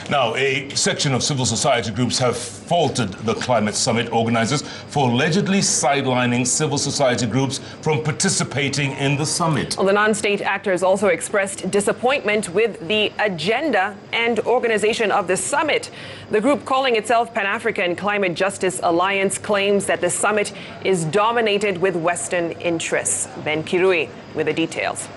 Now, a section of civil society groups have faulted the climate summit organizers for allegedly sidelining civil society groups from participating in the summit. Well, the non-state actors also expressed disappointment with the agenda and organization of the summit. The group, calling itself Pan-African Climate Justice Alliance, claims that the summit is dominated with Western interests. Ben Kirui with the details.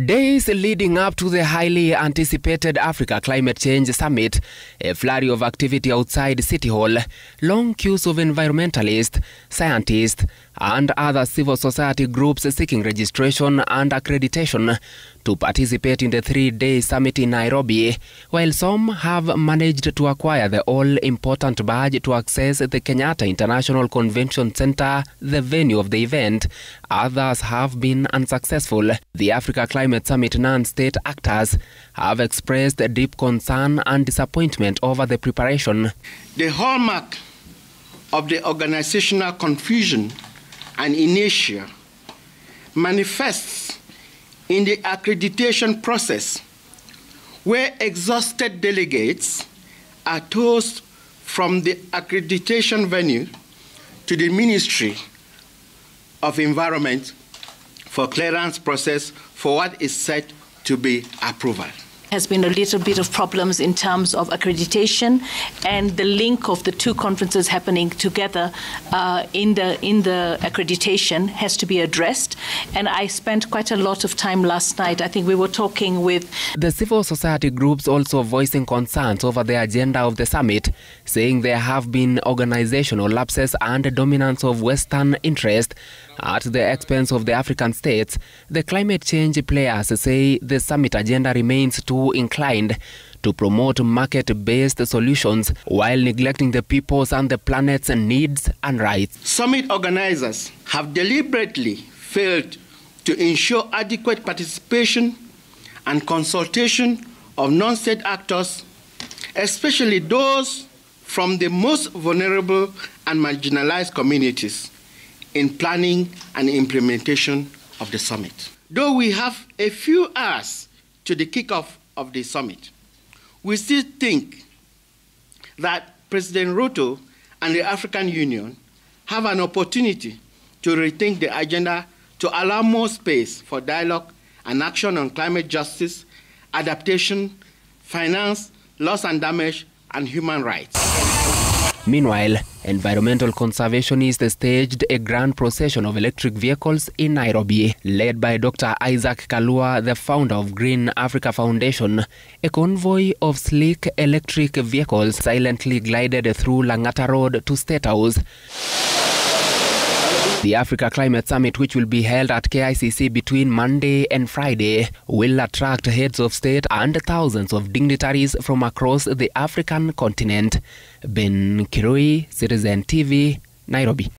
Days leading up to the highly anticipated Africa Climate Change Summit, a flurry of activity outside City Hall, long queues of environmentalists, scientists, and other civil society groups seeking registration and accreditation to participate in the three-day summit in Nairobi, while some have managed to acquire the all-important badge to access the Kenyatta International Convention Center, the venue of the event. Others have been unsuccessful. The Africa Climate Summit non-state actors have expressed deep concern and disappointment over the preparation. The hallmark of the organizational confusion and inertia manifests in the accreditation process, where exhausted delegates are tossed from the accreditation venue to the Ministry of Environment for clearance process for what is said to be approval. Has been a little bit of problems in terms of accreditation and the link of the two conferences happening together in the accreditation has to be addressed. And I spent quite a lot of time last night. I think we were talking with the civil society groups, also voicing concerns over the agenda of the summit, saying there have been organizational lapses and dominance of Western interest at the expense of the African states. The climate change players say the summit agenda remains too inclined to promote market-based solutions while neglecting the people's and the planet's needs and rights. Summit organizers have deliberately failed to ensure adequate participation and consultation of non-state actors, especially those from the most vulnerable and marginalized communities, in planning and implementation of the summit. Though we have a few hours to the kickoff of the summit, we still think that President Ruto and the African Union have an opportunity to rethink the agenda to allow more space for dialogue and action on climate justice, adaptation, finance, loss and damage, and human rights. Meanwhile, environmental conservationists staged a grand procession of electric vehicles in Nairobi, led by Dr. Isaac Kalua, the founder of Green Africa Foundation. A convoy of sleek electric vehicles silently glided through Langata Road to State House. The Africa Climate Summit, which will be held at KICC between Monday and Friday, will attract heads of state and thousands of dignitaries from across the African continent. Ben Kirui, Citizen TV, Nairobi.